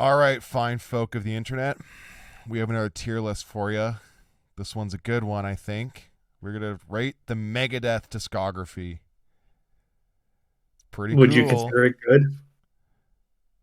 All right, fine folk of the internet. We have another tier list for you. This one's a good one, I think. We're going to rate the Megadeth discography. Pretty Would you cool. consider it good?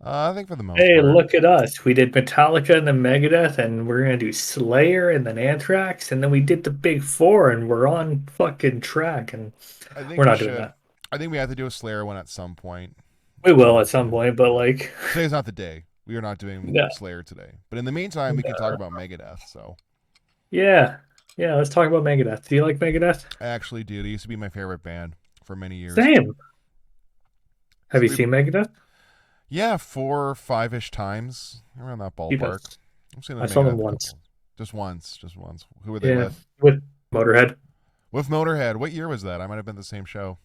I think for the most Hey, part. look at us. We did Metallica and then Megadeth, and we're gonna do Slayer and then Anthrax, and then we did the big four, and we're on fucking track, and I think we're we not doing should. that. I think we have to do a Slayer one at some point. We We will at have some to. point, but Yeah. like, Today's not the day. We are not doing yeah, Slayer today. But in the meantime, we can talk about Megadeth. So yeah, yeah. Let's talk about Megadeth. Do you like Megadeth? I actually do. They used to be my favorite band for many years. Same. Have So you we, seen Megadeth? yeah, 4 or 5-ish times around that ballpark. Jesus, I've seen the I saw them Megadeth a once. couple. Just once, just once. Who were they Yeah, with? with Motorhead, With Motorhead. What year was that? I might have been the same show.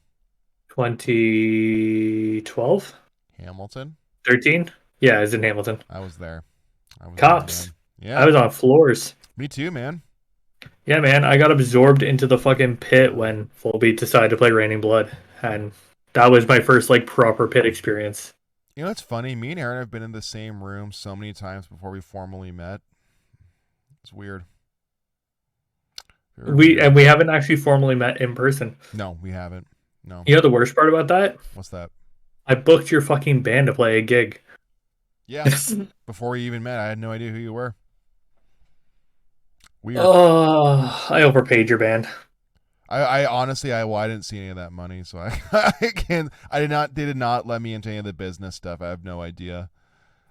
2012, Hamilton. 13. Yeah, it's in Hamilton. I was there. I was there, Cops. man. I Yeah, was on floors. me too, man. Yeah, man, I got absorbed into the fucking pit when Volbeat decided to play Raining Blood, and that was my first like proper pit experience. You know, it's funny. Me and Aaron have been in the same room so many times before we formally met. It's weird. Very weird. We haven't actually formally met in person. No, we haven't. No. You know the worst part about that? What's that? I booked your fucking band to play a gig. Yeah. Before we even met, I had no idea who you were. Weird. Oh, I overpaid your band. I honestly, well, I didn't see any of that money, so I can't. I did not. They did not let me into any of the business stuff. I have no idea.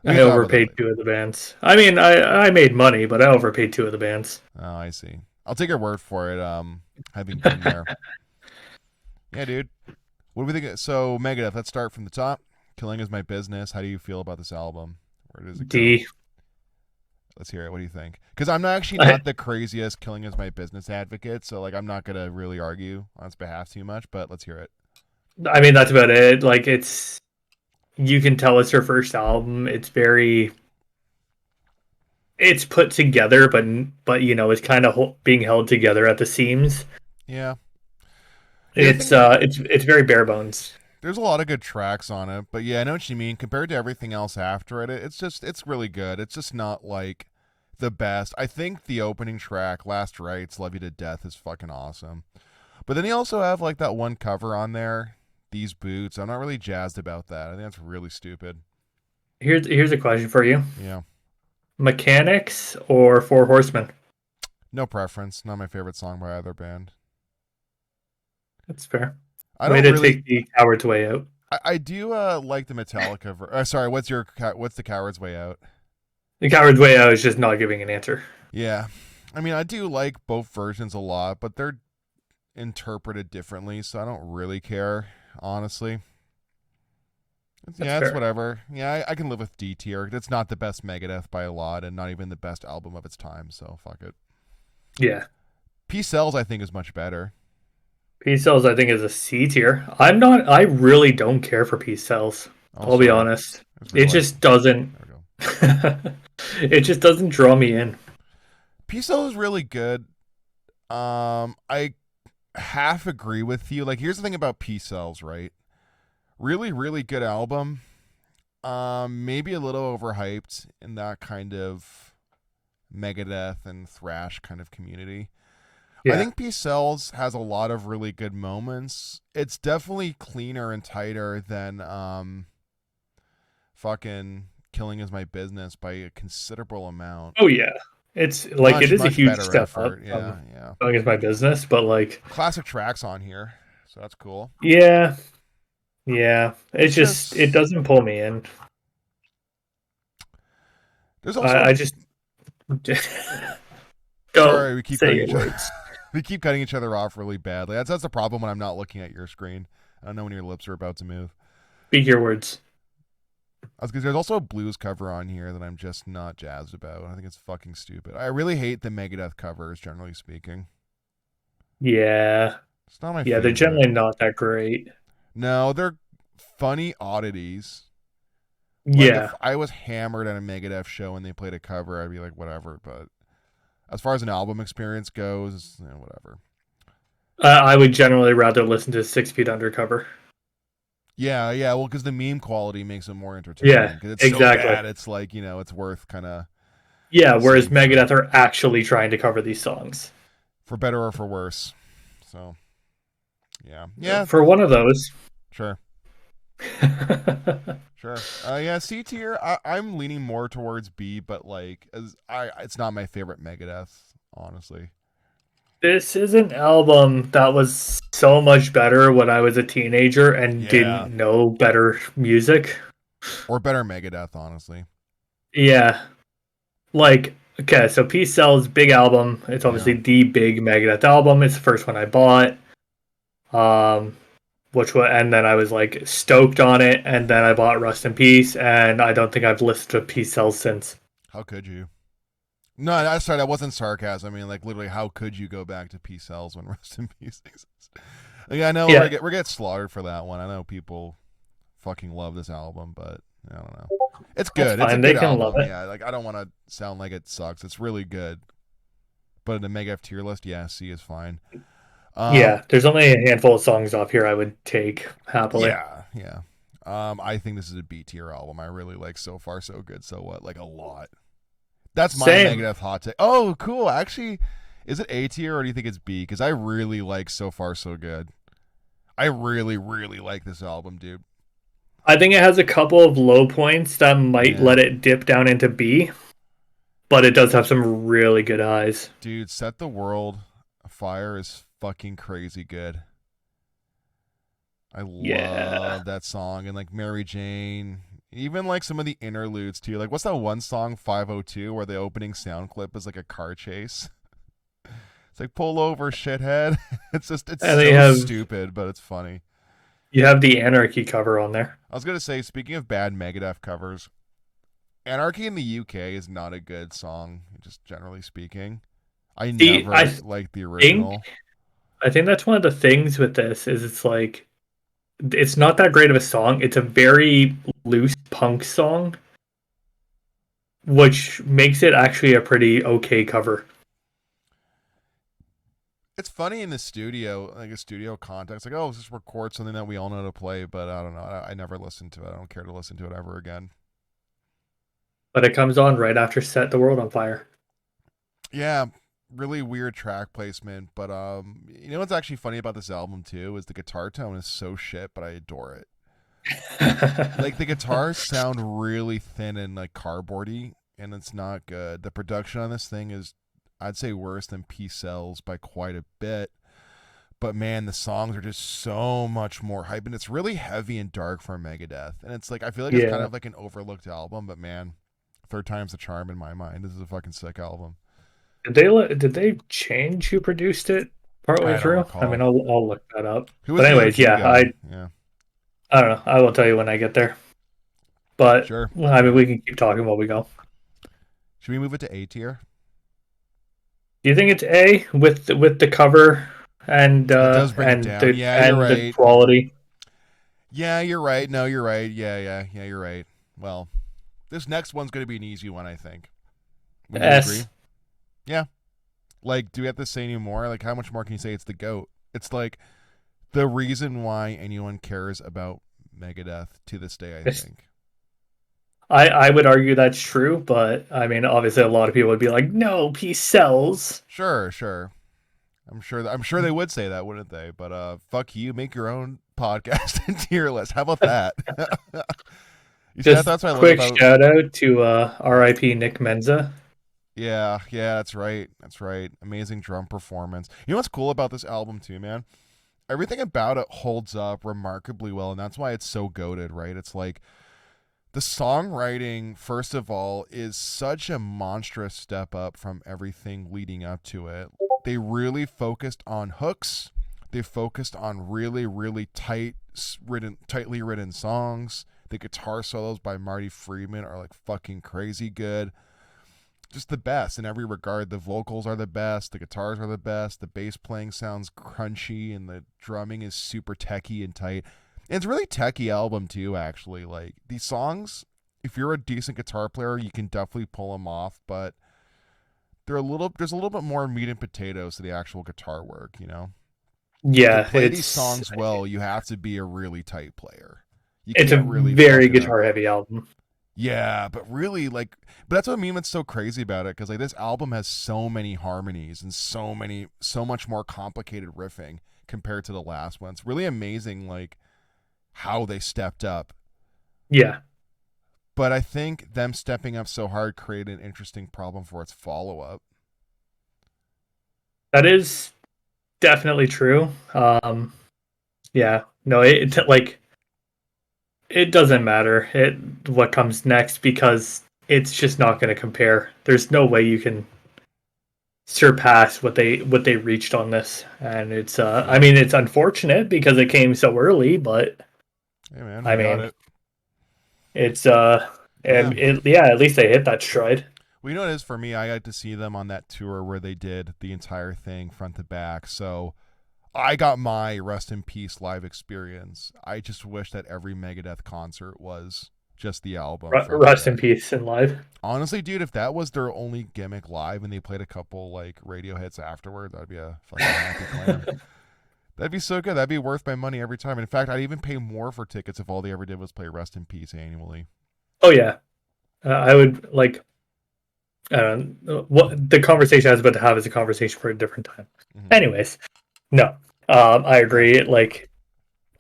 We I can talk about that overpaid later. two of the bands. I mean, I made money, but I overpaid two of the bands. Oh, I see. I'll take your word for it. Having been there. Yeah, dude. What do we think? So, Megadeth. Let's start from the top. Killing is my business. How do you feel about this album? Where does it go? D. Let's hear it. What do you think? Because I'm actually I, not the craziest killing is my business advocate, so like I'm not gonna really argue on its behalf too much. But let's hear it. I mean, that's about it. Like, it's you can tell it's her first album. It's put together, but you know, it's kind of being held together at the seams. Yeah. The other thing, It's very bare bones. there's a lot of good tracks on it, but yeah, I know what you mean. Compared to everything else after it, it's really good. It's just not like the best. I think the opening track, Last Rites, Love You to Death, is fucking awesome. But then you also have like that one cover on there, These Boots. I'm not really jazzed about that. I think that's really stupid. Here's a question for you: Yeah. Mechanics or Four Horsemen? No preference. Not my favorite song by either band. That's fair. I Way don't to really. take the coward's way out. I do like the Metallica. Sorry, what's the Coward's Way Out? The coward's way out is just not giving an answer. Yeah, I mean I do like both versions a lot, but they're interpreted differently, so I don't really care honestly. That's Yeah, it's fair. whatever. Yeah, I can live with D tier. It's not the best Megadeth by a lot, and not even the best album of its time. So fuck it. Yeah. Peace Cells I think is much better. Peace Cells, I think, is a C tier. I'm not. I really don't care for Peace Cells. Oh, I'll be sorry. honest. I just It realized. just doesn't. There we go. It just doesn't draw me in. Peace Cells is really good. I half agree with you. Like, here's the thing about Peace Cells, right? Really, really good album. Maybe a little overhyped in that kind of Megadeth and thrash kind of community. I Yeah. think Peace Cells has a lot of really good moments. It's definitely cleaner and tighter than fucking Killing Is My Business by a considerable amount. Oh yeah. It's like it Much, is a much huge better step up effort. from Yeah, yeah. Selling Is My Business, but like, Classic tracks on here, so that's cool. yeah, yeah. It's It just doesn't pull me in. there's also I just go sorry we keep say cutting your each other words. we keep cutting each other off really badly. That's the problem when I'm not looking at your screen. I don't know when your lips are about to move. Speak your words. I was because there's also a blues cover on here that I'm just not jazzed about. I think it's fucking stupid. I really hate the Megadeth covers, generally speaking. Yeah, It's not my yeah. They're favorite. generally not that great. No, they're funny oddities. Like if Yeah, I was hammered at a Megadeth show and they played a cover, I'd be like, whatever. But as far as an album experience goes, whatever. I would generally rather listen to 6 Feet Undercover. Yeah. Well, because the meme quality makes it more entertaining. Yeah, Because it's so exactly. bad, it's like it's worth kind of Yeah, whereas seeing through, Megadeth are actually trying to cover these songs. for better or for worse. So yeah, For one of those. sure. Sure. Yeah, C tier. I'm leaning more towards B, but like, it's not my favorite Megadeth, honestly. This is an album that was so much better when I was a teenager and Yeah, didn't know better music. or better Megadeth, honestly. Yeah. Like, okay, so Peace Cells, big album. It's Yeah. obviously the big Megadeth album. It's the first one I bought. Um, and then I was like stoked on it, and then I bought Rust in Peace, and I don't think I've listened to Peace Cells since. How could you? No, I sorry, that wasn't sarcasm. I mean, like literally, how could you go back to P cells when Rest in Peace exists? Like, I know Yeah, we're getting slaughtered for that one. I know people fucking love this album, but I don't know. It's that's good. It's a fine. They good can love album. it. Yeah, like I don't want to sound like it sucks. It's really good. But in the Mega F tier list, yeah, C is fine. Yeah, there's only a handful of songs off here I would take happily. Yeah. I think this is a B tier album. I really like So Far So Good So What, like a lot. That's my Same. Megadeth hot take. Oh, cool. Actually, is it A tier or do you think it's B? Because I really like So Far So Good. I really, really like this album, dude. I think it has a couple of low points that might Yeah. let it dip down into B, but it does have some really good highs. Dude, Set the World Afire is fucking crazy good. I Yeah. love that song. And like Mary Jane, even like some of the interludes too. Like, what's that one song, 502, where the opening sound clip is like a car chase? It's like, pull over, shithead. It's And they so have stupid, but it's funny. you have the Anarchy cover on there. I was gonna say, speaking of bad Megadeth covers, Anarchy in the UK is not a good song, just generally speaking. I See, never liked the think original. I think that's one of the things with this is it's like it's not that great of a song. It's a very loose punk song, which makes it actually a pretty okay cover. It's funny in the studio, like a studio context, like, oh, let's just record something that we all know how to play, but I don't know. I never listened to it. I don't care to listen to it ever again. But it comes on right after Set the World on Fire. Yeah, really weird track placement, but you know what's actually funny about this album too is the guitar tone is so shit, but I adore it. Like the guitars sound really thin and like cardboardy, and it's not good. The production on this thing is, I'd say, worse than P Cells by quite a bit. But man, the songs are just so much more hype, and it's really heavy and dark for Megadeth. And it's like I feel like it's kind Yeah. of like an overlooked album, but man, third time's the charm in my mind. This is a fucking sick album. Did they change who produced it partway I don't through? I mean, recall. I'll look that up. Who was But the anyways, OG yeah, guy? Yeah, I don't know. I will tell you when I get there. But sure. well, I mean, we can keep talking while we go. Should we move it to A tier? Do you think it's A with the cover It does bring it down. Yeah, you're and the right. quality? Yeah, you're right. No, you're right. Yeah, you're right. Well, this next one's going to be an easy one, I think. Would you agree? S. Yeah. Like, do we have to say any more? Like, how much more can you say it's the GOAT? It's like the reason why anyone cares about Megadeth to this day, I S. think. I would argue that's true, but I mean, obviously, a lot of people would be like, "No, Peace sells." Sure. I'm sure they would say that, wouldn't they? But fuck you, make your own podcast and tier list. How about that? You see, Just that's what I love quick about. shout out to R.I.P. Nick Menza. Yeah, that's right. That's right. Amazing drum performance. You know what's cool about this album too, man? Everything about it holds up remarkably well, and that's why it's so goated, right? It's like the songwriting, first of all, is such a monstrous step up from everything leading up to it. They really focused on hooks. They focused on really, really tightly written songs. The guitar solos by Marty Friedman are like fucking crazy good. Just the best in every regard. The vocals are the best. The guitars are the best. The bass playing sounds crunchy, and the drumming is super techy and tight. And it's a really techy album too, actually. Like these songs, if you're a decent guitar player, you can definitely pull them off. But there's a little bit more meat and potatoes to the actual guitar work. You know, to Yeah, play these it's songs well, you have to be a really tight player. You It's a can't really fuck very it up. guitar heavy album. Yeah, but really, like, but that's what I mean. What's so crazy about it? Because like this album has so many harmonies and so much more complicated riffing compared to the last one. It's really amazing, like how they stepped up. Yeah, But I think them stepping up so hard created an interesting problem for its follow up. that is definitely true. Yeah, no, like it doesn't matter what comes next because it's just not going to compare. There's no way you can surpass what they reached on this, and it's I True. mean it's unfortunate because it came so early, but Hey man, we I got mean it. it's Yeah. and yeah, at least they hit that stride. Well, you know what it is for me? I got to see them on that tour where they did the entire thing front to back. So I got my Rest in Peace live experience. I just wish that every Megadeth concert was just the album front to Rest in back. peace in live. Honestly, dude, if that was their only gimmick live and they played a couple like radio hits afterward, that'd be a fucking happy clam. That'd be so good. That'd be worth my money every time. In fact, I'd even pay more for tickets if all they ever did was play Rest in Peace annually. Oh yeah, I would like. I don't know, what the conversation I was about to have is a conversation for a different time. Mm-hmm. Anyways, no, I Yeah. agree. Like,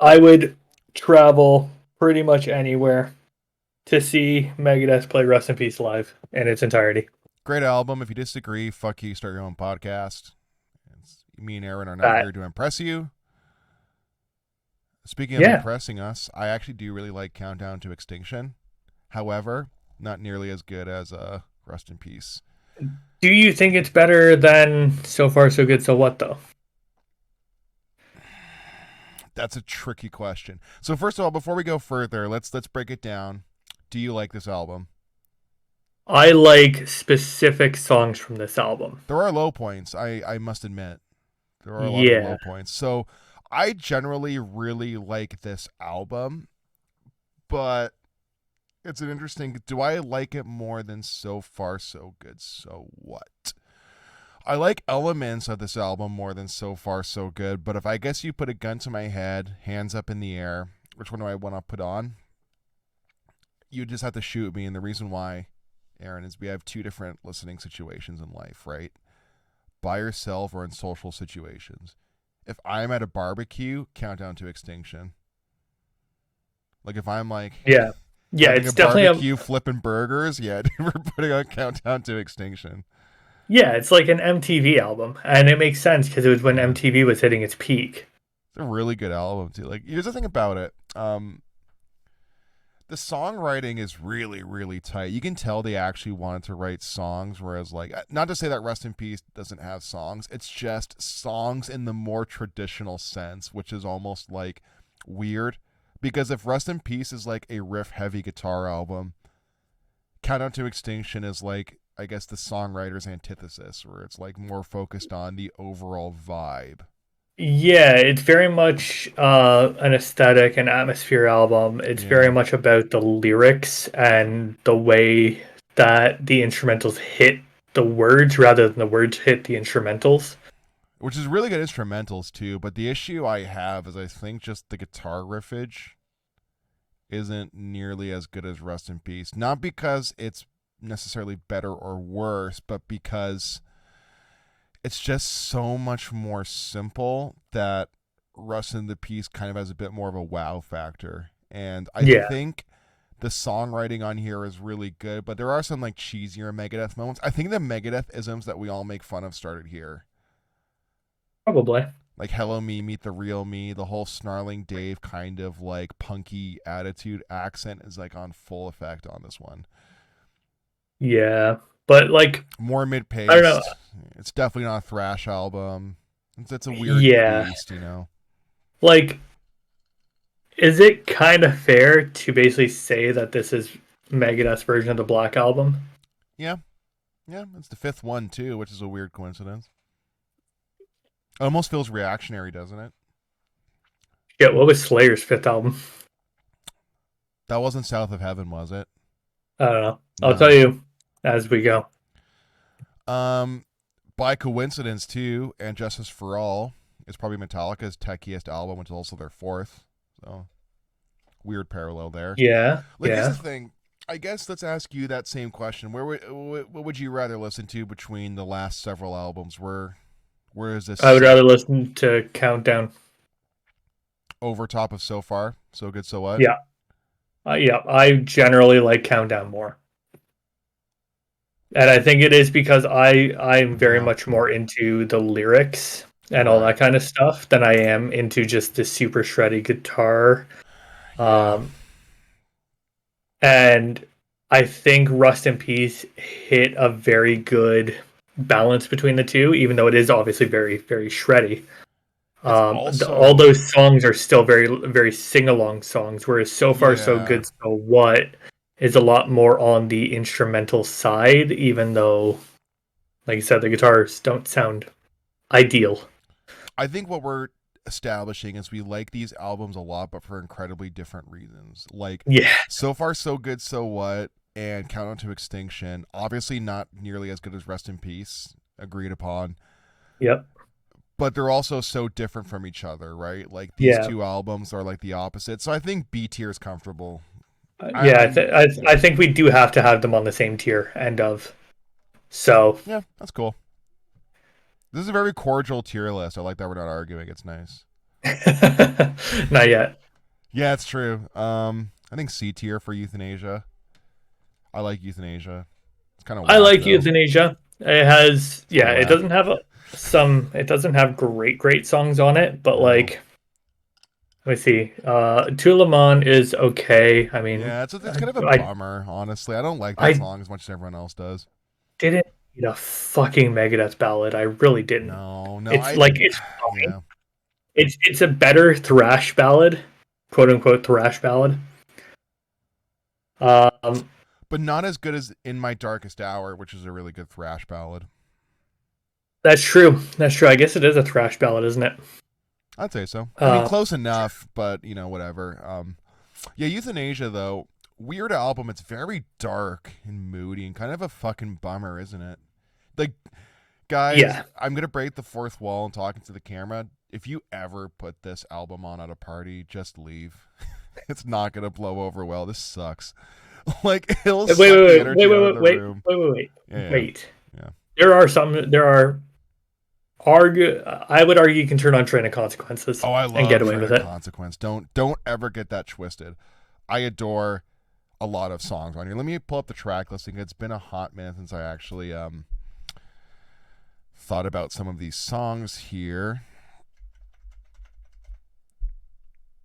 I would travel pretty much anywhere to see Megadeth play Rest in Peace live in its entirety. Great album. If you disagree, fuck you. Start your own podcast. Me and Aaron are not That here to impress you. Speaking of yeah. impressing us, I actually do really like Countdown to Extinction. However, not nearly as good as Rest in Peace. Do you think it's better than So Far So Good So What though? That's a tricky question. So first of all, before we go further, let's break it down. Do you like this album? I like specific songs from this album. There are low points. I must admit. There are a lot of Yeah. low points. So I generally really like this album, but it's an interesting. Do I like it more than So Far So Good So What? I like elements of this album more than So Far So Good, but if I guess you put a gun to my head, hands up in the air, which one do I want to put on? You just have to shoot me, and the reason why, Aaron, is we have two different listening situations in life, right? By yourself or in social situations. If I'm at a barbecue, Countdown to Extinction. Like if I'm like Yeah. Yeah, having a it's definitely a barbecue flipping burgers, yeah, we're putting on Countdown to Extinction. yeah, it's like an MTV album, and it makes sense because it was when Yeah. MTV was hitting its peak. It's a really good album too. Like here's the thing about it. The songwriting is really, really tight. You can tell they actually wanted to write songs, whereas like not to say that Rest in Peace doesn't have songs. It's just songs in the more traditional sense, which is almost like weird. Because if Rest in Peace is like a riff heavy guitar album, Countdown to Extinction is like I guess the songwriter's antithesis, where it's like more focused on the overall vibe. Yeah, it's very much an aesthetic and atmosphere album. It's very Yeah. much about the lyrics and the way that the instrumentals hit the words rather than the words hit the instrumentals. Which is really good instrumentals too, but the issue I have is I think just the guitar riffage isn't nearly as good as Rest in Peace. Not because it's necessarily better or worse, but because it's just so much more simple that Rust in the Peace kind of has a bit more of a wow factor. And I Yeah, think the songwriting on here is really good, but there are some like cheesier Megadeth moments. I think the Megadeth isms that we all make fun of started here. probably. Like Hello Me, Meet the Real Me, the whole snarling Dave kind of like punky attitude accent is like on full effect on this one. Yeah, but like More mid I don't know. paced. It's definitely not a thrash album. It's a weird Yeah, beast, you know. like is it kind of fair to basically say that this is Megadeth's version of the Black Album? Yeah, yeah. It's the fifth one too, which is a weird coincidence. It almost feels reactionary, doesn't it? Yeah, what was Slayer's fifth album? That wasn't South of Heaven, was it? I don't know. I'll tell No. you as we go. Um, by coincidence too, and Justice for All is probably Metallica's techiest album, which is also their fourth. So Weird parallel there. Yeah, Like, here's the yeah. thing. I guess let's ask you that same question. What would you rather listen to between the last several albums? Where does this I would sit? rather listen to Countdown. Over top of So Far, So Good, So What? Yeah, yeah. I generally like Countdown more, and I think it is because I'm very Yeah. much more into the lyrics and all Right. that kind of stuff than I am into just the super shreddy guitar. Yeah. Um, and I think Rust in Peace hit a very good balance between the two, even though it is obviously very, very shreddy. It's All also those songs are still very, very sing along songs, whereas So Far, So yeah. Good, So What is a lot more on the instrumental side, even though, like you said, the guitars don't sound ideal. I think what we're establishing is we like these albums a lot, but for incredibly different reasons. Like, Yeah. So Far, So Good, So What, and Countdown to Extinction. Obviously, not nearly as good as Rest in Peace, agreed upon. Yep. But they're also so different from each other, right? Like, these Yeah. two albums are like the opposite. So I think B tier is comfortable. Yeah. I'm I think we do have to have them on the same tier end of. So, yeah, that's cool. This is a very cordial tier list. I like that we're not arguing. It's nice. not yet. Yeah, it's true. I think C tier for Euthanasia. I like Euthanasia. It's kind of I whack like though. Euthanasia. It has, It's a little yeah, it whack. doesn't have it doesn't have great songs on it, but No. like, let me see. To Le Mans is okay. I mean, Yeah, it's kind of a I bummer, honestly. I don't like that I song as much as everyone else does. didn't need a fucking Megadeth ballad. I really didn't. No, no, It's I like it's fine. yeah. It's a better thrash ballad, quote unquote thrash ballad. Um, But not as good as In My Darkest Hour, which is a really good thrash ballad. that's true. That's true. I guess it is a thrash ballad, isn't it? I'd say so. I mean, Uh, close enough, but whatever. Yeah, Euthanasia though, weird album. It's very dark and moody and kind of a fucking bummer, isn't it? Like, guys, yeah. I'm gonna break the fourth wall and talking to the camera. If you ever put this album on at a party, just leave. It's not gonna blow over well. This sucks. Like, it'll Wait, suck the wait, wait, energy wait, out of wait, the wait, room. wait, wait, wait, Yeah, wait. yeah. There are argue. I would argue you can turn on Train of Consequences Oh, I and get love away Train with of it. Consequence. Don't ever get that twisted. I adore a lot of songs on here. Let me pull up the track listing. It's been a hot minute since I actually thought about some of these songs here.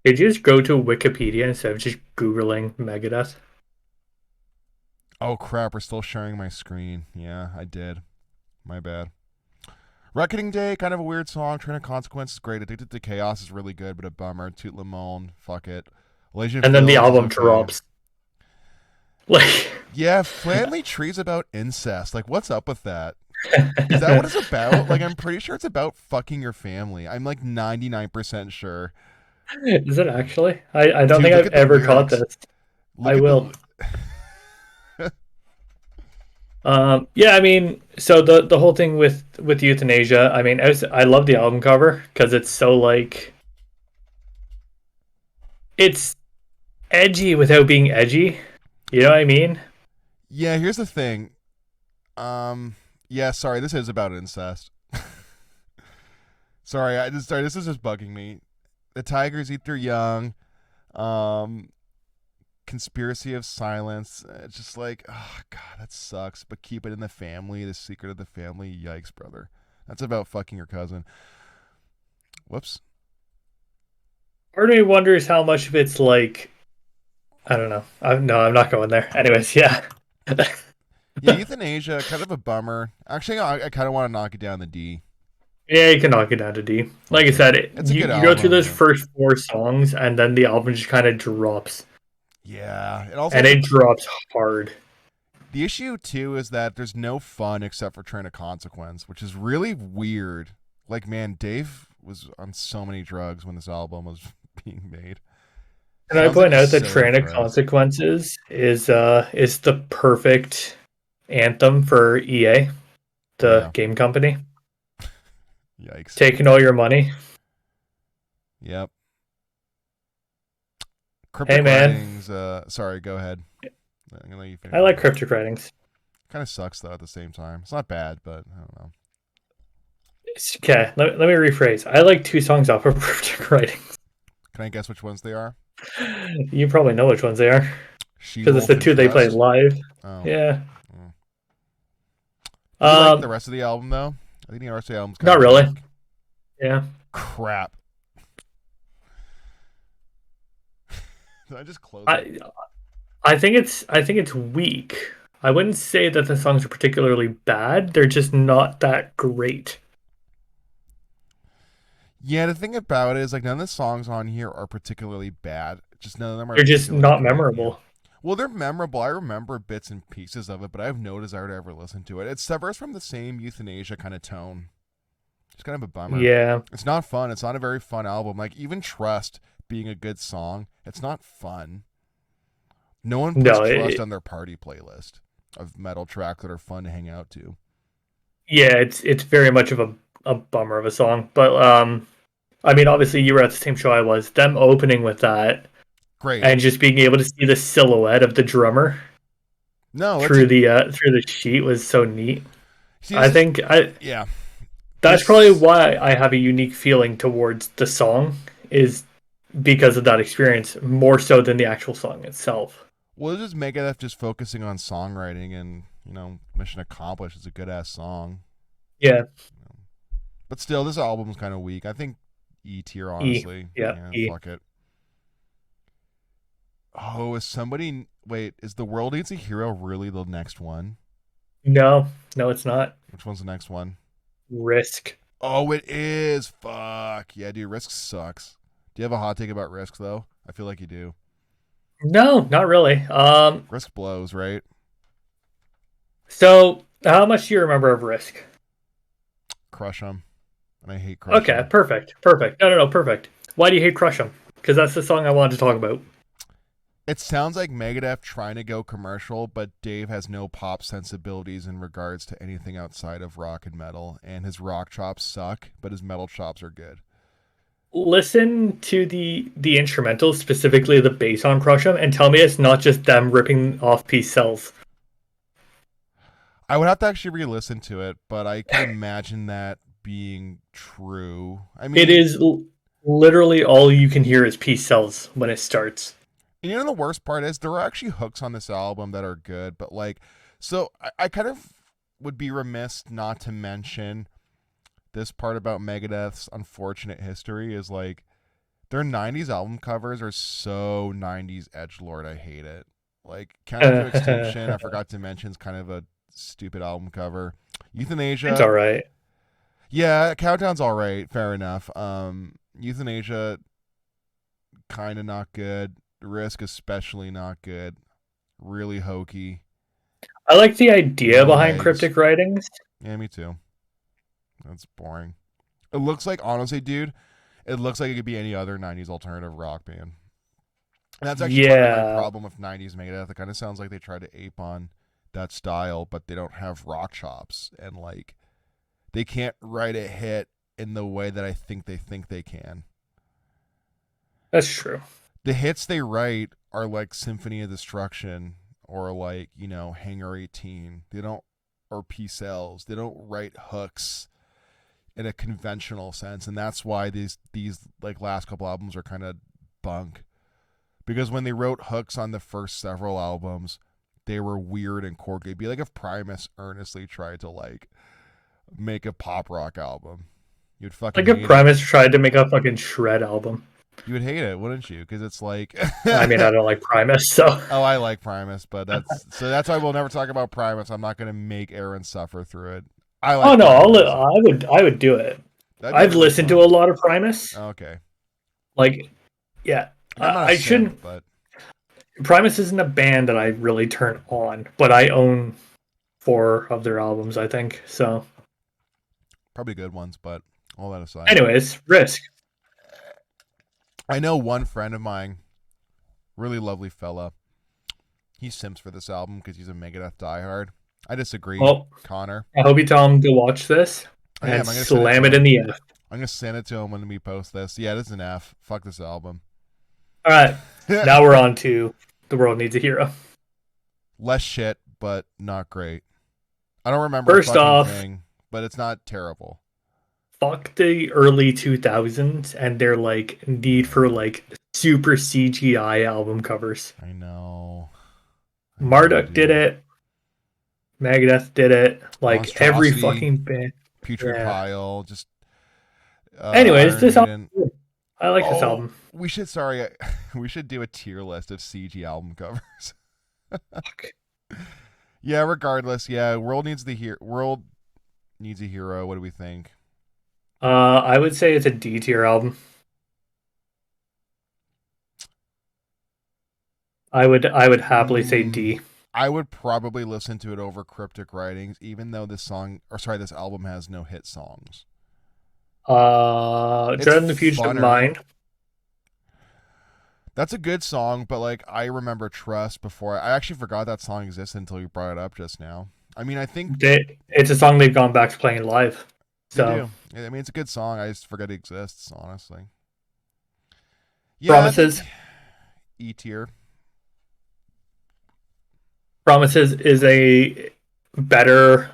Did you just go to Wikipedia instead of just Googling Megadeth? Oh crap, we're still sharing my screen. Yeah, I did. My bad. Reckoning Day, kind of a weird song. Train of Consequence is great. Addicted to Chaos is really good, but a bummer. Toot Le Monde, fuck it. Elysian And then the Fields is album okay. drops. Like, Yeah, Family Tree's about incest. Like, what's up with that? Is that what it's about? Like, I'm pretty sure it's about fucking your family. I'm like 99% sure. is it actually? I don't Dude, think look I've at the ever caught lyrics. this. I Look at will. the. Yeah, I mean, so the whole thing with Euthanasia, I mean, I love the album cover because it's so like it's edgy without being edgy. You know what I mean? Yeah, here's the thing. Yeah, sorry, this is about incest. Sorry, this is just bugging me. The tigers eat their young. Um, conspiracy of silence. It's just like, oh god, that sucks. But keep it in the family. The secret of the family. Yikes, brother. That's about fucking your cousin. Whoops. Part of me wonders how much of it's like I don't know. No, I'm not going there. Anyways, yeah. Yeah, euthanasia, kind of a bummer. Actually, I kind of want to knock it down the D. Yeah, you can knock it down to D. Like Fuck I it. said, It's a good you go through album, those but first four songs, and then the album just kind of drops, yeah, it also and has it drops hard. the issue too is that there's no fun except for Train of Consequence, which is really weird. Like, man, Dave was on so many drugs when this album was being made. And I Sounds like point a out that soda Train of fries. Consequences is the perfect anthem for EA, the Yeah. game company, Yikes. taking all your money. Yep. Cryptic Hey man, Writings. Sorry, go ahead. I'm gonna let you I finish your like thought. cryptic writings. Kind of sucks though at the same time. It's not bad, but I don't know. Okay, let me rephrase. I like two songs off of cryptic writings. Can I guess which ones they are? You probably know which ones they are She because it's Wolf the and two they play Trust. live. Oh. Yeah. Mm. Do you like the Um, rest of the album though? I think the rest of the album's kind not of really. weak. Yeah. Crap. Did I just close my? I I think it's weak. I wouldn't say that the songs are particularly bad. They're just not that great. Yeah, the thing about it is like none of the songs on here are particularly bad. Just none of them are They're just particularly not great. Yeah. memorable. Well, they're memorable. I remember bits and pieces of it, but I have no desire to ever listen to it. It suffers from the same Euthanasia kind of tone. It's kind of a bummer. Yeah. It's not fun. It's not a very fun album. Like even Trust being a good song, it's not fun. No one puts No, Trust on their party playlist of metal tracks that are fun to hang out to. yeah, it's very much of a bummer of a song. But I mean obviously you were at the same show I was. Them opening with that Great. and just being able to see the silhouette of the drummer No, it's a through the sheet was so neat. see. I This is think I yeah. that's probably This why I have a unique feeling towards the song is because of that experience more so than the actual song itself. well, this is Megadeth just focusing on songwriting and mission accomplished. It's a good ass song. Yeah, But still, this album's kind of weak. I think E tier, E. honestly. Yeah, Yeah, E. fuck it. Oh, is somebody. Wait, is The World Needs a Hero really the next one? No, no, it's not. Which one's the next one? Risk. Oh, it is. Fuck. Yeah, dude, Risk sucks. Do you have a hot take about Risk, though? I feel like you do. No, not really. Risk blows, right? So how much do you remember of Risk? Crush 'em. And I hate Crush Okay, 'em. perfect, perfect. No, perfect. Why do you hate Crush 'em? Because that's the song I wanted to talk about. It sounds like Megadeth trying to go commercial, but Dave has no pop sensibilities in regards to anything outside of rock and metal, and his rock chops suck, but his metal chops are good. Listen to the instrumentals, specifically the bass on Crush 'em, and tell me it's not just them ripping off Peace Cells. I would have to actually re-listen to it, but I can imagine that being true. I It mean, is literally all you can hear is Peace Cells when it starts. and the worst part is there are actually hooks on this album that are good, but like, so I kind of would be remiss not to mention this part about Megadeth's unfortunate history is like their 90s album covers are so 90s edgelord. I hate it. Like Countdown to Extinction, I forgot to mention, is kind of a stupid album cover. It's Euthanasia, all right. yeah, Countdown's all right, fair enough. Euthanasia, kind of not good. Risk, especially not good. Really hokey. I like the idea No behind legs. cryptic writings. Yeah, me too. That's boring. It looks like, honestly, dude, it looks like it could be any other 90s alternative rock band. And that's actually part of my Yeah, problem with 90s Megadeth. It kind of sounds like they try to ape on that style, but they don't have rock chops. And, like, they can't write a hit in the way that I think they can. that's true. The hits they write are like Symphony of Destruction or like, Hangar 18. They don't, or P-Cells. They don't write hooks in a conventional sense. And that's why these like last couple albums are kind of bunk. Because when they wrote hooks on the first several albums, they were weird and quirky. It'd be like if Primus earnestly tried to like make a pop rock album. You'd fucking Like if hate it. Primus tried to make a fucking shred album. You would hate it, wouldn't you? Because it's like, I mean, I don't like Primus, so oh, I like Primus, but that's why we'll never talk about Primus. I'm not gonna make Aaron suffer through it. I like. oh no, Primus. I would do it. That'd be I've really listened fun. to a lot of Primus. Okay, Like, yeah, I'm not a I simp, shouldn't. but Primus isn't a band that I really turn on, but I own 4 of their albums, I think. So, probably good ones. But all that aside, anyways, Risk. I know one friend of mine, really lovely fella. He simps for this album because he's a Megadeth diehard. I disagree, Well, Connor. I hope you tell him to watch this I and am. I'm gonna send slam to it in him. the F. I'm gonna send it to him when we post this. Yeah, this is an F. Fuck this album. All right, now we're on to The World Needs a Hero. Less shit, but not great. I don't remember a First fucking off, thing, but it's not terrible. fuck the early 2000s and their like need for like super CGI album covers. I know. Marduk did Dude. it. Megadeth did it. Like every Monstrosity, fucking band. Putrid Yeah. Pile, just Anyways, Iron this album, Maiden. I like this Oh, album. we should do a tier list of CG album covers. Fuck. Yeah, regardless, yeah, World needs a hero. What do we think? I would say it's a D tier album. I would happily say Mm, D. I would probably listen to it over Cryptic Writings, even though this album has no hit songs. It's Dread in the Future of funner. Mind. That's a good song, but like I remember Trust before. I actually forgot that song existed until you brought it up just now. I mean, I think It's a song they've gone back to playing live. they So do. I mean, it's a good song. I just forget it exists, honestly. Yeah, I think Promises. E tier. Promises is a better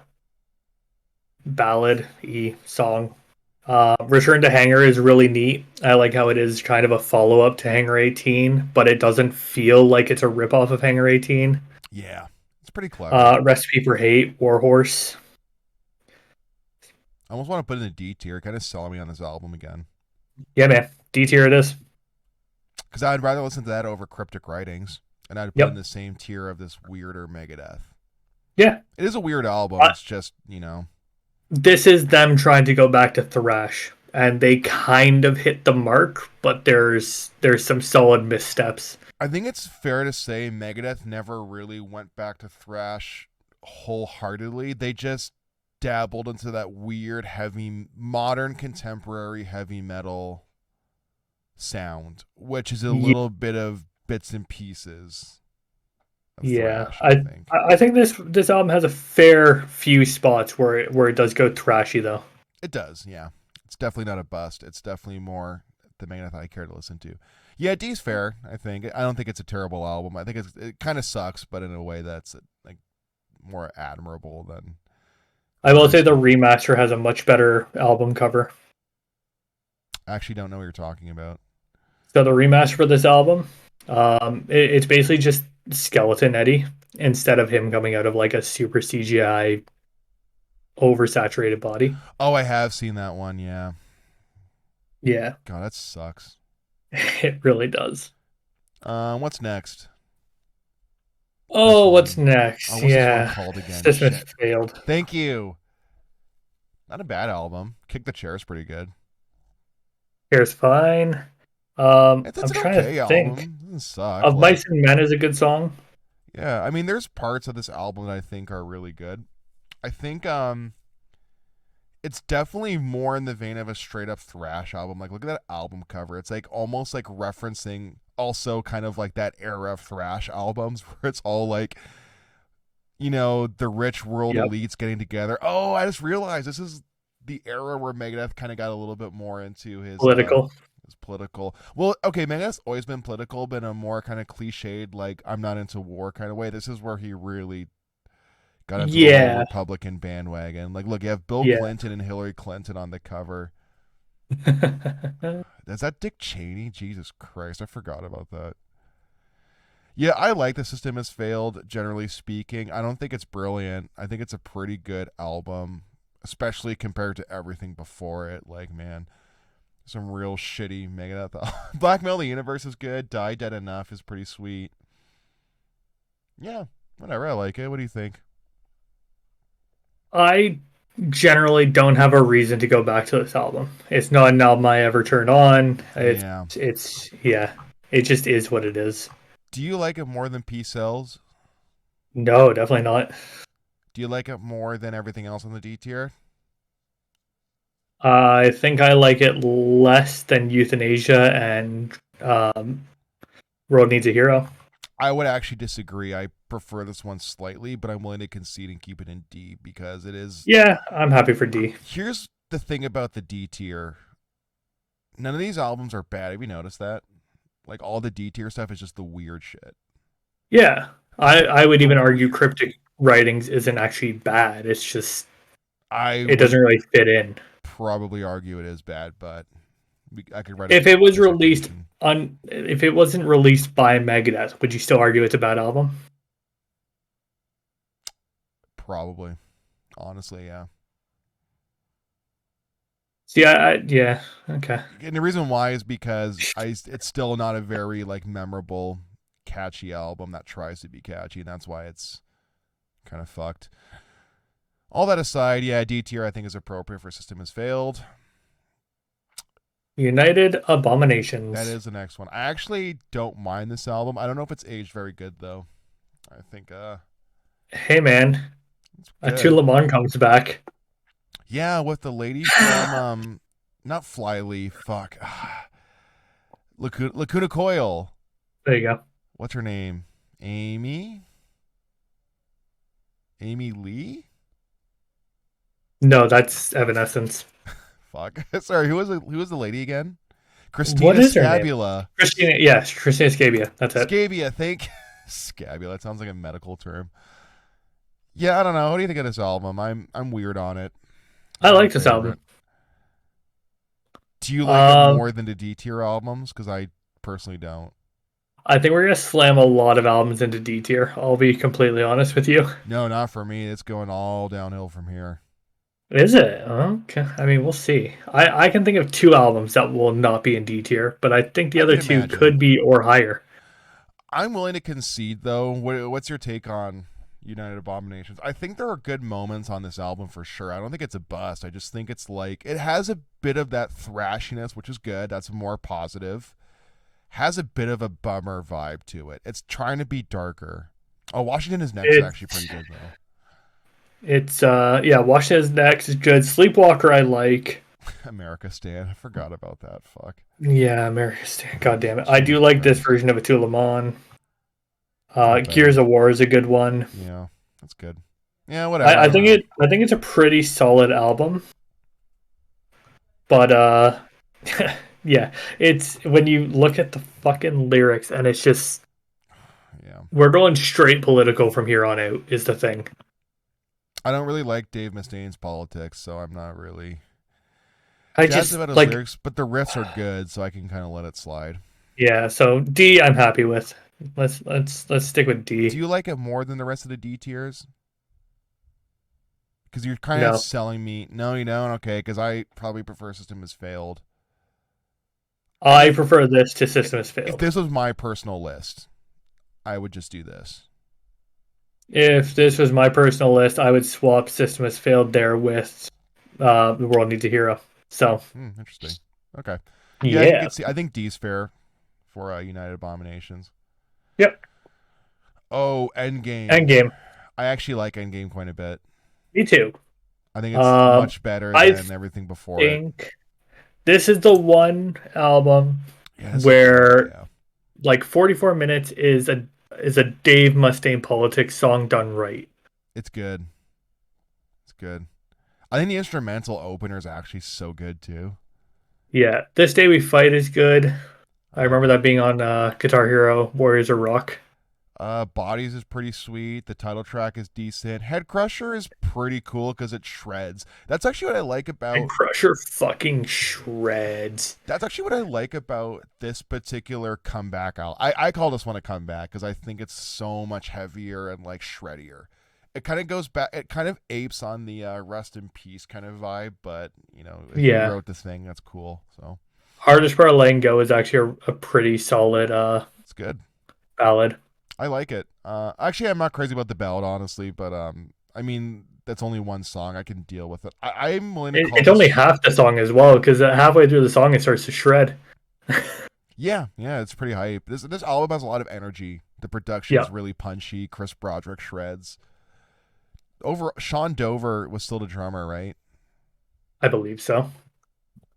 ballad y song. Return to Hangar is really neat. I like how it is kind of a follow up to Hangar 18, but it doesn't feel like it's a ripoff of Hangar 18. Yeah, it's pretty clever. Recipe for Hate, Warhorse. I almost want to put it in a D tier. Kind of selling me on this album again. Yeah, man. D tier it is. Because I'd rather listen to that over Cryptic Writings, and I'd put it in Yep. the same tier of this weirder Megadeth. Yeah. It is a weird album. Uh, It's just, this is them trying to go back to thrash, and they kind of hit the mark, but there's some solid missteps. I think it's fair to say Megadeth never really went back to thrash wholeheartedly. They just dabbled into that weird, heavy, modern, contemporary heavy metal sound, which is a Yeah, little bit of bits and pieces of yeah. thrash, I I think. I think this album has a fair few spots where it does go thrashy though. It does, yeah. It's definitely not a bust. It's definitely more the Megadeth I care to listen to. Yeah, D's fair, I think. I don't think it's a terrible album. I think it kind of sucks, but in a way that's like more admirable than I will say the rest. remaster has a much better album cover. I actually don't know what you're talking about. So the remaster for this album, it's basically just Skeleton Eddie instead of him coming out of like a super CGI oversaturated body. Oh, I have seen that one. Yeah. Yeah, God, that sucks. it really does. What's next? Oh, what's One. Oh, next? what's this one Yeah, called again? System Shit. failed. Thank you. Not a bad album. Kick the Chair is pretty good. Here's fine. It's I'm an trying to okay think. album. It doesn't suck. Of Like, Mice and Men is a good song. yeah. I mean, there's parts of this album that I think are really good. I think it's definitely more in the vein of a straight up thrash album. Like, look at that album cover. It's like almost like referencing also kind of like that era of thrash albums where it's all like, the rich world Yep. elites getting together. Oh, I just realized this is the era where Megadeth kind of got a little bit more into Political. his political. Well, okay, Megadeth's always been political, but in a more kind of cliched, like I'm not into war kind of way. This is where he really got into the whole Yeah. Republican bandwagon. Like, look, you have Bill Yeah. Clinton and Hillary Clinton on the cover. Is that Dick Cheney? Jesus Christ, I forgot about that. Yeah, I like The System Has Failed, generally speaking. I don't think it's brilliant. I think it's a pretty good album, especially compared to everything before it. Like, man, some real shitty Megadeth. Black Metal the Universe is good. Die Dead Enough is pretty sweet. Yeah, whatever. I like it. What do you think? I generally don't have a reason to go back to this album. It's not an album I ever turn on. Yeah. It's yeah. It just is what it is. Do you like it more than Peace Cells? No, definitely not. Do you like it more than everything else on the D tier? I think I like it less than Euthanasia and Road Needs a Hero. I would actually disagree. I prefer this one slightly, but I'm willing to concede and keep it in D because it is. Yeah, I'm happy for D. Here's the thing about the D tier. None of these albums are bad. Have you noticed that? Like all the D tier stuff is just the weird shit. Yeah, I would The even argue weird. cryptic writings isn't actually bad. It's just I it would doesn't really fit in. probably argue it is bad, but I could write a If it was released dissertation. if it wasn't released by Megadeth, would you still argue it's a bad album? Probably. Honestly, yeah. See, yeah, okay. And the reason why is because it's still not a very like memorable, catchy album that tries to be catchy, and that's why it's kind of fucked. All that aside, yeah, D tier I think is appropriate for System Has Failed. United That Abominations. is the next one. I actually don't mind this album. I don't know if it's aged very good though. I think Hey man, it's a good. Lemon comes back. Yeah, with the lady from not Flyleaf, fuck. Lacuna Coil. There you go. What's her name? Amy? Amy Lee? No, that's Evanescence. Fuck. Sorry, who was the lady again? What Christina is her name? Scabula. Christina. Yes, Christina Scabia. That's it. Scabia, thank Scabula. It sounds like a medical term. Yeah, I don't know. What do you think of this album? I'm weird on it. I It's not my like this favorite. album. Do you like it Um, more than the D tier albums? Because I personally don't. I think we're gonna slam a lot of albums into D tier. I'll be completely honest with you. No, not for me. It's going all downhill from here. Is it? Okay. I mean, we'll see. I can think of two albums that will not be in D tier, but I think the I other can two imagine. could be or higher. I'm willing to concede, though. What's your take on United Abominations? I think there are good moments on this album for sure. I don't think it's a bust. I just think it's like it has a bit of that thrashiness, which is good. That's more positive. Has a bit of a bummer vibe to it. It's trying to be darker. Oh, Washington is next. Is actually It's pretty good though. it's yeah. Washington's Next is good. Sleepwalker I like. America Stan. I forgot about that. Fuck. Yeah, America's. God damn it. I do Jesus like this Christ. version of Atulamon. Not bad. Gears of War is a good one. Yeah, that's good. Yeah, whatever. I I don't think know. it's a pretty solid album. But yeah, it's when you look at the fucking lyrics and it's just Yeah. we're going straight political from here on out is the thing. I don't really like Dave Mustaine's politics, so I'm not really I jazzed just about his like lyrics, but the riffs are good, so I can kind of let it slide. yeah, so D I'm happy with. Let's stick with Do D. you like it more than the rest of the D tiers? Because you're kind of No. selling me. No, you don't. Okay, because I probably prefer System Has Failed. And I prefer this to System Has if Failed. this was my personal list, I would just do this. If this was my personal list, I would swap System Has Failed there with The World Needs a Hero. So Interesting. Okay. Yeah, you yeah. could see. I think D's fair for United Abominations. Yep. Oh, Endgame. Endgame. I actually like Endgame quite a bit. Me too. I think it's much better I than everything before it. think this is the one album Yeah, where yeah. like 44 minutes is a Dave Mustaine politics song done right. It's good. It's good. I think the instrumental opener is actually so good too. Yeah, This Day We Fight is good. I like remember it. that being on Guitar Hero Warriors of Rock. Bodies is pretty sweet. The title track is decent. Head Crusher is pretty cool because it shreds. That's actually what I like And about. Crusher fucking shreds. That's actually what I like about this particular comeback album. I call this one a comeback because I think it's so much heavier and like shreddier. It kind of goes back. It kind of apes on the Rest in Peace kind of vibe, but if he Yeah. wrote the thing, that's cool. So Hardest Part of Letting Go is actually a pretty solid it's good. ballad. I like it. Actually, I'm not crazy about the ballad, honestly, but I mean, that's only one song. I can deal with it. I'm willing to call It's this. only half the song as well, because halfway through the song it starts to shred. Yeah, it's pretty hype. This album has a lot of energy. The production is really punchy. Chris Broderick shreds. Sean Dover was still the drummer, right? I believe so.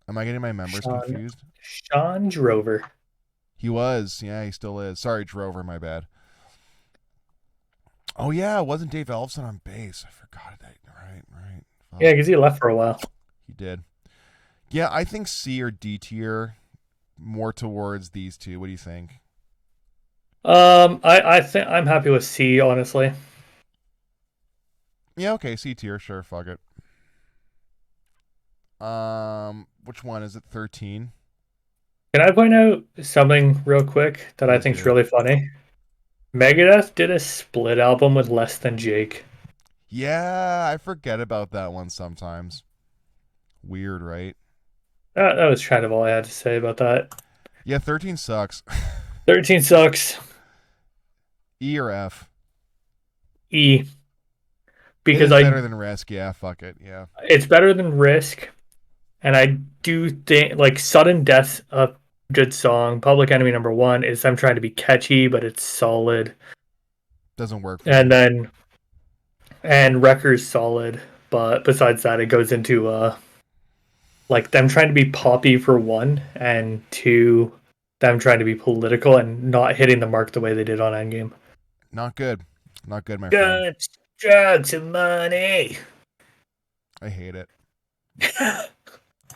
Am I getting my members confused? Sean Drover. He was. Yeah, he still is. Sorry, Drover, my bad. Oh, yeah, it wasn't Dave Ellefson on bass. I forgot that. Right. Yeah, because he left for a while. He did. Yeah, I think C or D tier more towards these two? What do you think? I think I'm happy with C, honestly. Yeah, okay, C tier, sure, fuck it. Which one is it? 13. Can I point out something real quick that I Please think is do. really funny? Megadeth did a split album with Less Than Jake. Yeah, I forget about that one sometimes. Weird, right? That was kind of all I had to say about that. Yeah, 13 sucks. 13 sucks. E or F? E. It Because is better than Risk. Yeah, fuck it. Yeah. it's better than Risk, and I do think like Sudden Death's a good song. Public Enemy #1 is I'm trying to be catchy, but it's solid. Doesn't work for And me. then Wrecker's solid, but besides that, it goes into like them trying to be poppy for one, and two, them trying to be political and not hitting the mark the way they did on Endgame. Not good. Not good, my friend. Guns, drugs, and money. I hate it.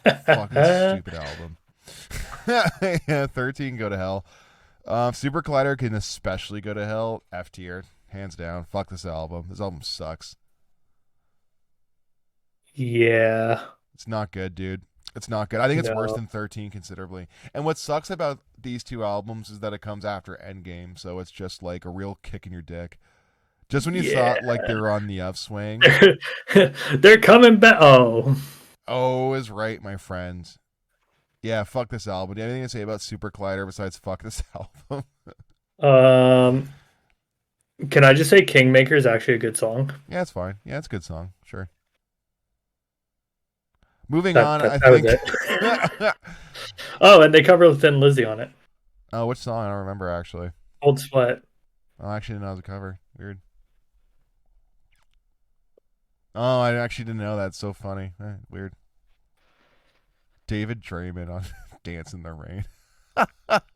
Fucking stupid album. Yeah, 13 go to hell. Super Collider can especially go to hell. F tier. Hands down. Fuck this album. This album sucks. Yeah. It's not good, dude. It's not good. I think it's worse No. than 13 considerably. And what sucks about these two albums is that it comes after Endgame, so it's just like a real kick in your dick. Just when you Yeah. thought like they were on the upswing. They're coming back. Oh. Oh, is right, my friend. Yeah, fuck this album. Do you have anything to say about Super Collider besides fuck this album? Um, can I just say Kingmaker is actually a good song? Yeah, it's fine. Yeah, it's a good song. Sure. Moving That on, that, I that was think. it. Oh, and they cover Thin Lizzy on it. Oh, which song? I don't remember actually. Old Sweat. Oh, I actually didn't know it was a cover. Weird. Oh, I actually didn't know that. It's so funny. Weird. David Draymond on Dance in the Rain.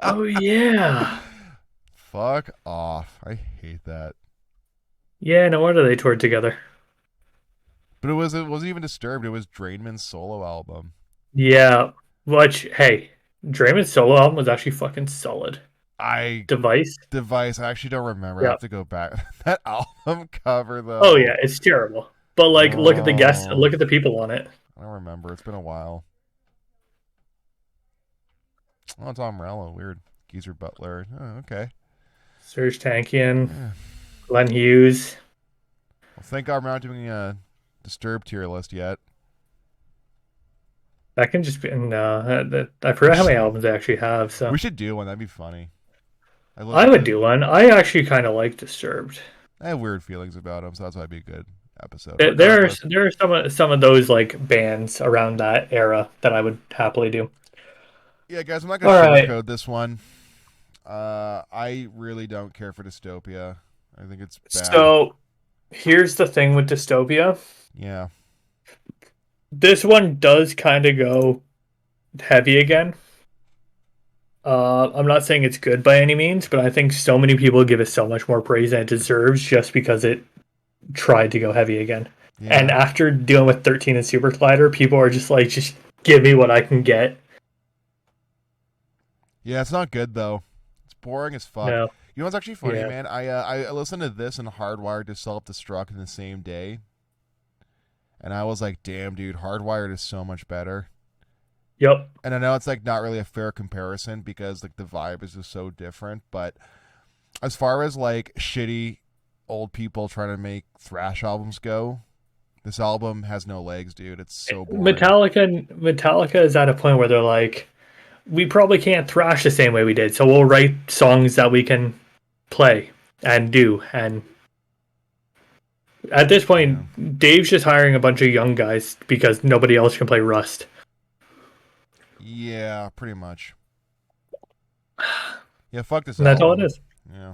Oh yeah. Fuck off. I hate that. Yeah, no wonder they toured together. But it wasn't even Disturbed. It was Draymond's solo album. Yeah. Which, hey, Draymond's solo album was actually fucking solid. I Device. actually don't remember. I Yeah. have to go back. That album cover though. Oh yeah, it's terrible. But like, look at the guests. Oh, Look at the people on it. I don't remember. It's been a while. Oh, Tom Morello. Weird. Geezer Butler. Oh, okay. Serge Tankian, Yeah. Glenn Hughes. Well, thank God we're not doing a Disturbed tier list yet. That can just be. No, I forgot how many albums they actually have. So We should do one. That'd be funny. I would do one. I actually kind of like Disturbed. I have weird feelings about them, so that's why it'd be a good episode. There's Regardless. some of those like bands around that era that I would happily do. Yeah, guys, I'm not All gonna right. sugarcoat this one. I really don't care for Dystopia. I think it's bad. So here's the thing with Dystopia. Yeah. This one does kind of go heavy again. I'm not saying it's good by any means, but I think so many people give it so much more praise than it deserves just because it tried to go heavy again. Yeah. And after dealing with 13 and Super Collider, people are just like, just give me what I can get. Yeah, it's not good though. It's boring as fuck. No. You know what's actually funny, Yeah. man? I listened to this and Hardwired to Self-Destruct in the same day, and I was like, damn, dude, Hardwired is so much better. Yep. And I know it's like not really a fair comparison because like the vibe is just so different, but as far as like shitty old people trying to make thrash albums go, this album has no legs, dude. It's so boring. Metallica is at a point where they're like, we probably can't thrash the same way we did, so we'll write songs that we can play and do. And at this point, Dave's just hiring a bunch of young guys because nobody else can play Rust. Yeah, pretty much. Yeah, fuck this And album. that's all it is. Yeah.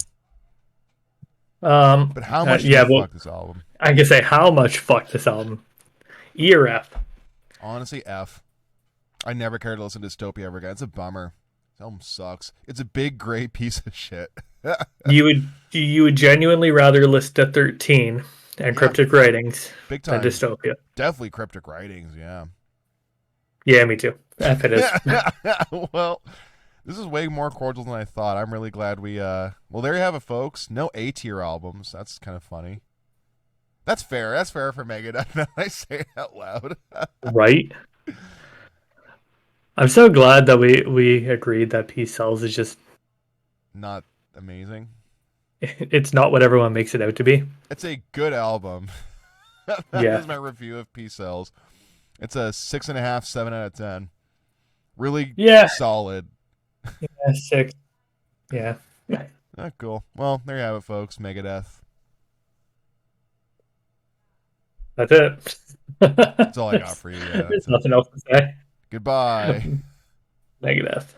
But how much yeah, do you well, fuck this album? I can say how much fuck this album. E or F? Honestly, F. I never cared to listen to Dystopia ever again. It's a bummer. This album sucks. It's a big, great piece of shit. You would genuinely rather listen to 13 and Cryptic Writings Big than time. Dystopia. Definitely Cryptic Writings, yeah. Yeah, me too. F it is. Well, This is way more cordial than I thought. I'm really glad we well, there you have it, folks. No A tier albums. That's kind of funny. That's fair. That's fair for Megadeth. Now I say it out loud. Right? I'm so glad that we agreed that Peace Sells is just Not amazing. it's not what everyone makes it out to be. It's a good album. That Yeah. is my review of Peace Cells. It's a 6.5, 7 out of 10. Really Yeah. solid. Yeah, 6. Yeah. Cool. Well, there you have it, folks. Megadeth. That's it. That's all I got for you. Yeah. There's nothing else to say. Goodbye. Negative.